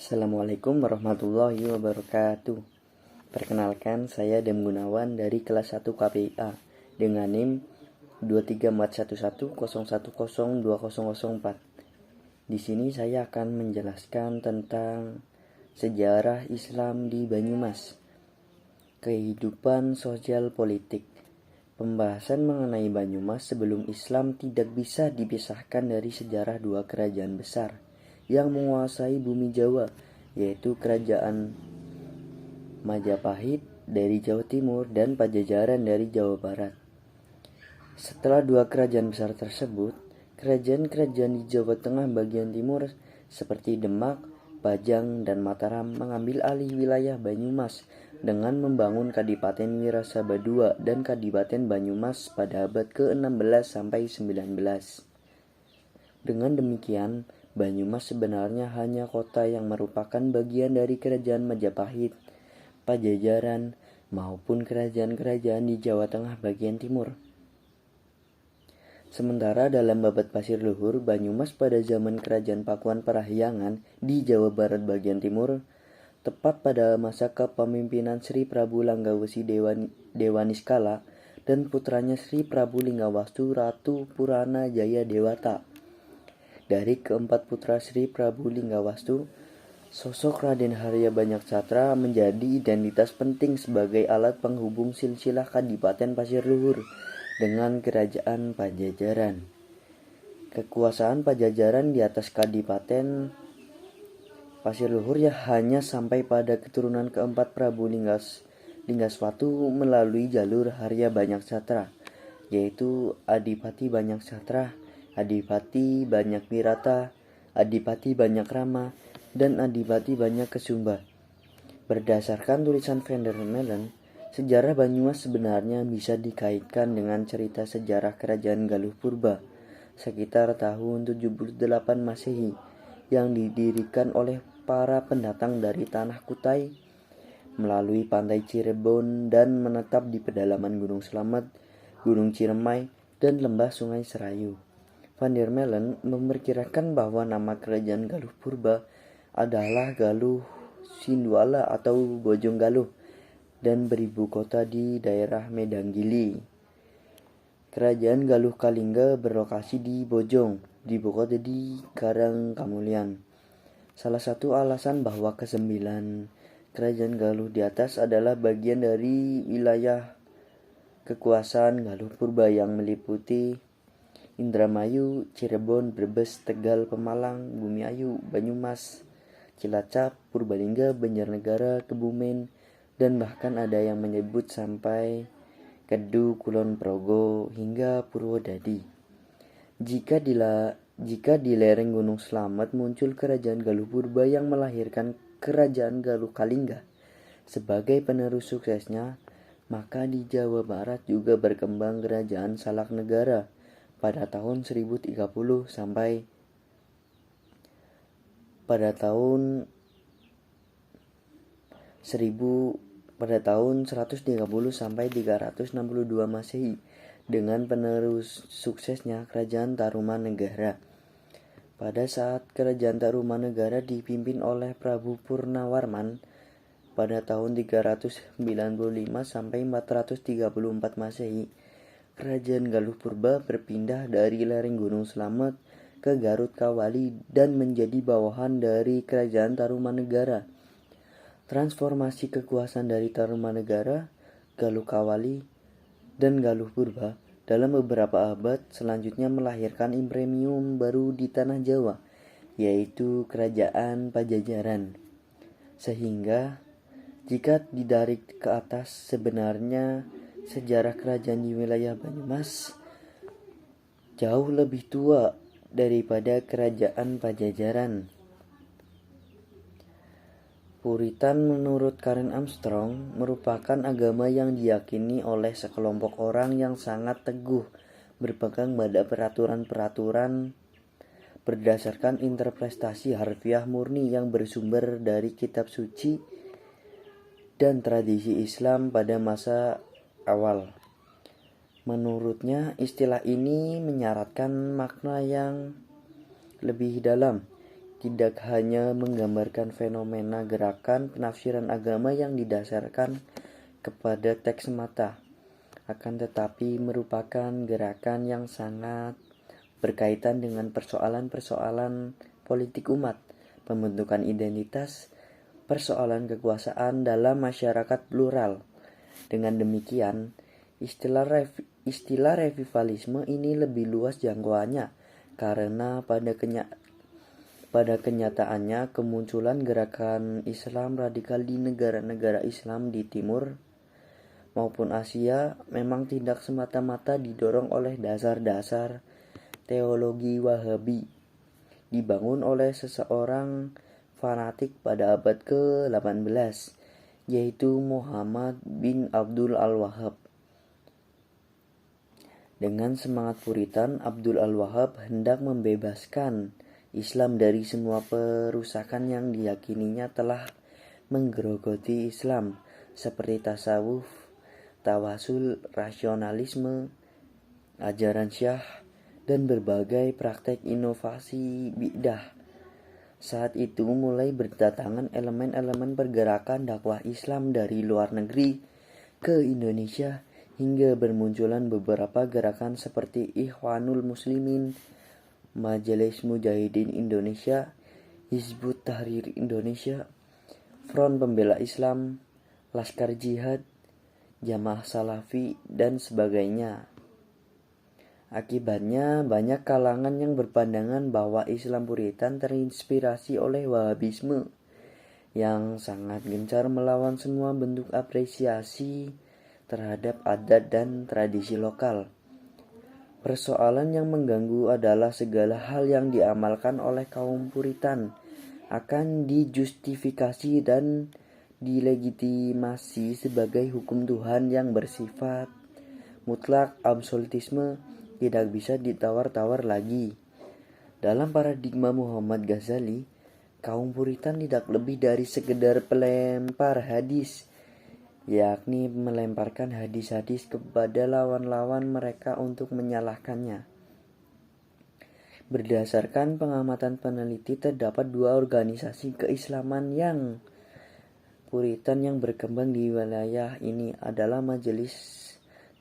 Assalamualaikum warahmatullahi wabarakatuh. Perkenalkan, saya Dem Gunawan dari kelas 1 KPIA dengan NIM 2341101102004. Di sini saya akan menjelaskan tentang sejarah Islam di Banyumas, kehidupan sosial politik. Pembahasan mengenai Banyumas sebelum Islam tidak bisa dipisahkan dari sejarah dua kerajaan besar yang menguasai bumi Jawa, yaitu Kerajaan Majapahit dari Jawa Timur dan Pajajaran dari Jawa Barat. Setelah dua kerajaan besar tersebut, kerajaan-kerajaan di Jawa Tengah bagian timur seperti Demak, Pajang, dan Mataram mengambil alih wilayah Banyumas dengan membangun Kadipaten Wirasaba II dan Kadipaten Banyumas pada abad ke-16 sampai 19. Dengan demikian, Banyumas sebenarnya hanya kota yang merupakan bagian dari Kerajaan Majapahit, Pajajaran, maupun kerajaan-kerajaan di Jawa Tengah bagian timur. Sementara dalam Babat Pasir Luhur, Banyumas pada zaman Kerajaan Pakuan Parahyangan di Jawa Barat bagian timur, tepat pada masa kepemimpinan Sri Prabu Langgawesi Dewaniskala dan putranya Sri Prabu Linggawastu Ratu Purana Jaya Dewata. Dari keempat putra Sri Prabu Linggawastu, sosok Raden Harya Banyaksatra menjadi identitas penting sebagai alat penghubung silsilah Kadipaten Pasir Luhur dengan Kerajaan Pajajaran. Kekuasaan Pajajaran di atas Kadipaten Pasir Luhur hanya sampai pada keturunan keempat Prabu Linggaswatu melalui jalur Harya Banyaksatra, yaitu Adipati Banyaksatra, Adipati Banyakwirata, Adipati Banyakrama, dan Adipati Banyakesumba. Berdasarkan tulisan Van der Meulen, sejarah Banyumas sebenarnya bisa dikaitkan dengan cerita sejarah Kerajaan Galuh Purba sekitar tahun 78 Masehi yang didirikan oleh para pendatang dari Tanah Kutai melalui pantai Cirebon dan menetap di pedalaman Gunung Slamet, Gunung Ciremai, dan lembah Sungai Serayu. Van der Meulen memperkirakan bahwa nama Kerajaan Galuh Purba adalah Galuh Sinduala atau Bojong Galuh dan beribu kota di daerah Medanggili. Kerajaan Galuh Kalingga berlokasi di Bojong, ibu kota di Karangkamulian. Salah satu alasan bahwa kesembilan Kerajaan Galuh di atas adalah bagian dari wilayah kekuasaan Galuh Purba yang meliputi Indramayu, Cirebon, Brebes, Tegal, Pemalang, Bumiayu, Banyumas, Cilacap, Purbalingga, Banjarnegara, Kebumen, dan bahkan ada yang menyebut sampai Kedu, Kulon Progo, hingga Purwodadi. Jika di lereng Gunung Slamet muncul Kerajaan Galuh Purba yang melahirkan Kerajaan Galuh Kalingga sebagai penerus suksesnya, maka di Jawa Barat juga berkembang Kerajaan Salak Negara pada tahun 1030 sampai pada tahun 130 sampai 362 Masehi dengan penerus suksesnya Kerajaan Tarumanegara. Pada saat Kerajaan Tarumanegara dipimpin oleh Prabu Purnawarman pada tahun 395 sampai 434 Masehi, Kerajaan Galuh Purba berpindah dari lereng Gunung Slamet ke Garut Kawali dan menjadi bawahan dari Kerajaan Tarumanegara. Transformasi kekuasaan dari Tarumanegara, Galuh Kawali, dan Galuh Purba dalam beberapa abad selanjutnya melahirkan imperium baru di tanah Jawa, yaitu Kerajaan Pajajaran. Sehingga jika ditarik ke atas, sebenarnya sejarah kerajaan di wilayah Banyumas jauh lebih tua daripada Kerajaan Pajajaran. Puritan menurut Karen Armstrong merupakan agama yang diyakini oleh sekelompok orang yang sangat teguh berpegang pada peraturan-peraturan berdasarkan interpretasi harfiah murni yang bersumber dari kitab suci dan tradisi Islam pada masa awal. Menurutnya, istilah ini menyaratkan makna yang lebih dalam, tidak hanya menggambarkan fenomena gerakan penafsiran agama yang didasarkan kepada teks semata, akan tetapi merupakan gerakan yang sangat berkaitan dengan persoalan-persoalan politik umat, pembentukan identitas, persoalan kekuasaan dalam masyarakat plural. Dengan demikian, istilah revivalisme ini lebih luas jangkauannya karena pada kenyataannya kemunculan gerakan Islam radikal di negara-negara Islam di Timur maupun Asia memang tidak semata-mata didorong oleh dasar-dasar teologi Wahabi dibangun oleh seseorang fanatik pada abad ke-18, yaitu Muhammad bin Abdul Al-Wahhab. Dengan semangat Puritan, Abdul Al-Wahhab hendak membebaskan Islam dari semua perusakan yang diyakininya telah menggerogoti Islam, seperti tasawuf, tawasul, rasionalisme, ajaran Syah, dan berbagai praktek inovasi bid'ah. Saat itu mulai berdatangan elemen-elemen pergerakan dakwah Islam dari luar negeri ke Indonesia hingga bermunculan beberapa gerakan seperti Ikhwanul Muslimin, Majelis Mujahidin Indonesia, Hizbut Tahrir Indonesia, Front Pembela Islam, Laskar Jihad, Jamaah Salafi, dan sebagainya. Akibatnya banyak kalangan yang berpandangan bahwa Islam Puritan terinspirasi oleh Wahabisme yang sangat gencar melawan semua bentuk apresiasi terhadap adat dan tradisi lokal. Persoalan yang mengganggu adalah segala hal yang diamalkan oleh kaum Puritan akan dijustifikasi dan dilegitimasi sebagai hukum Tuhan yang bersifat mutlak, absolutisme, tidak bisa ditawar-tawar lagi. Dalam paradigma Muhammad Ghazali, kaum Puritan tidak lebih dari sekedar pelempar hadis, yakni melemparkan hadis-hadis kepada lawan-lawan mereka untuk menyalahkannya. Berdasarkan pengamatan peneliti, terdapat dua organisasi keislaman yang Puritan yang berkembang di wilayah ini adalah Majelis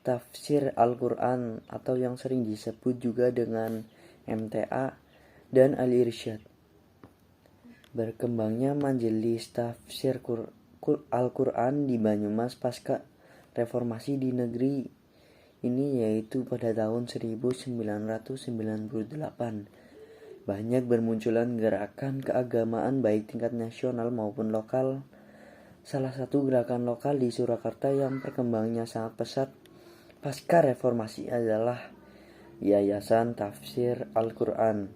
Tafsir Al-Quran atau yang sering disebut juga dengan MTA dan Al-Irsyad. Berkembangnya Majelis Tafsir Al-Quran di Banyumas pasca reformasi di negeri ini yaitu pada tahun 1998. Banyak bermunculan gerakan keagamaan baik tingkat nasional maupun lokal. Salah satu gerakan lokal di Surakarta yang perkembangannya sangat pesat pasca reformasi adalah Yayasan Tafsir Al-Quran.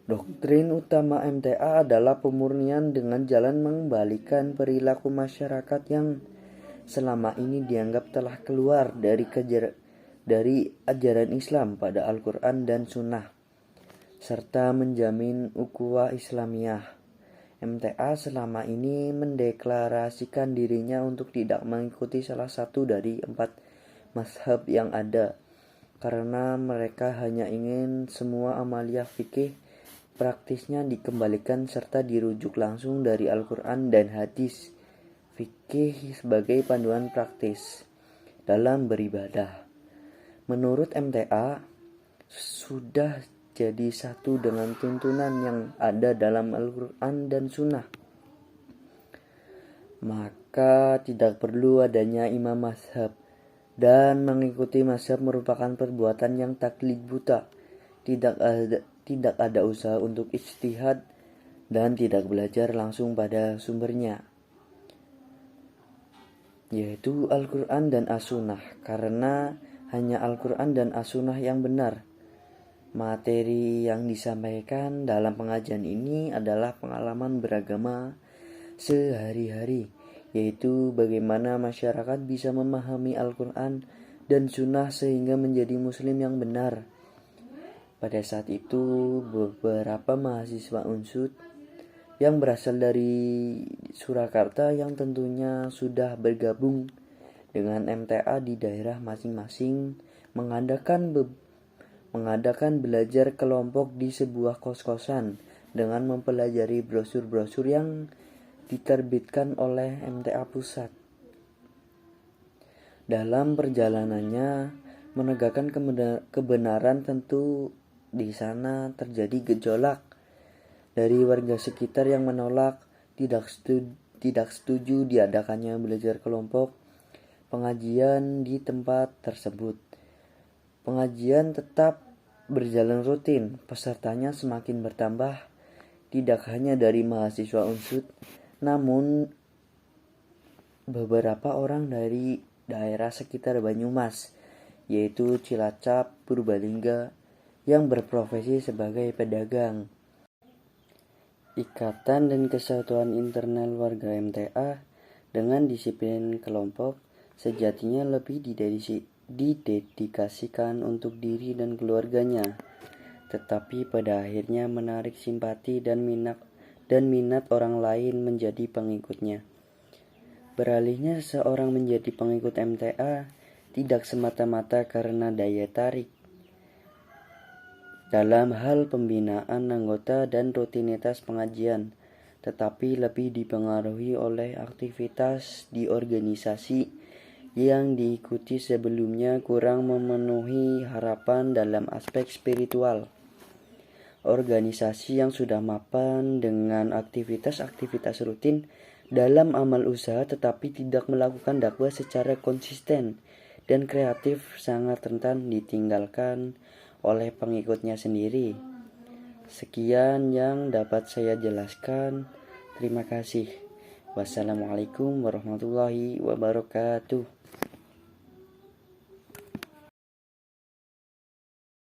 Doktrin utama MTA adalah pemurnian dengan jalan mengembalikan perilaku masyarakat yang selama ini dianggap telah keluar dari ajaran Islam pada Al-Quran dan Sunnah, serta menjamin ukhuwah Islamiyah. MTA selama ini mendeklarasikan dirinya untuk tidak mengikuti salah satu dari 4 mazhab yang ada, karena mereka hanya ingin semua amaliyah fikih praktisnya dikembalikan serta dirujuk langsung dari Al-Quran dan hadis fikih sebagai panduan praktis dalam beribadah. Menurut MTA, sudah jadi satu dengan tuntunan yang ada dalam Al-Quran dan Sunnah, maka tidak perlu adanya imam mazhab, dan mengikuti mazhab merupakan perbuatan yang taklid buta. Tidak ada usaha untuk ijtihad dan tidak belajar langsung pada sumbernya, yaitu Al-Quran dan As-Sunnah, karena hanya Al-Quran dan As-Sunnah yang benar. Materi yang disampaikan dalam pengajian ini adalah pengalaman beragama sehari-hari, yaitu bagaimana masyarakat bisa memahami Al-Quran dan Sunnah sehingga menjadi muslim yang benar. Pada saat itu, beberapa mahasiswa Unsud yang berasal dari Surakarta yang tentunya sudah bergabung dengan MTA di daerah masing-masing mengadakan mengadakan belajar kelompok di sebuah kos-kosan dengan mempelajari brosur-brosur yang diterbitkan oleh MTA Pusat. Dalam perjalanannya menegakkan kebenaran, tentu di sana terjadi gejolak dari warga sekitar yang menolak, tidak setuju diadakannya belajar kelompok pengajian di tempat tersebut. Pengajian tetap berjalan rutin, pesertanya semakin bertambah, tidak hanya dari mahasiswa Unsud, namun beberapa orang dari daerah sekitar Banyumas, yaitu Cilacap, Purbalingga, yang berprofesi sebagai pedagang. Ikatan dan kesatuan internal warga MTA dengan disiplin kelompok sejatinya lebih didedikasikan untuk diri dan keluarganya, tetapi pada akhirnya menarik simpati dan minat orang lain menjadi pengikutnya. Beralihnya seseorang menjadi pengikut MTA tidak semata-mata karena daya tarik dalam hal pembinaan anggota dan rutinitas pengajian, tetapi lebih dipengaruhi oleh aktivitas di organisasi yang diikuti sebelumnya kurang memenuhi harapan dalam aspek spiritual. Organisasi yang sudah mapan dengan aktivitas-aktivitas rutin dalam amal usaha tetapi tidak melakukan dakwah secara konsisten dan kreatif sangat rentan ditinggalkan oleh pengikutnya sendiri. Sekian yang dapat saya jelaskan. Terima kasih. Wassalamualaikum warahmatullahi wabarakatuh.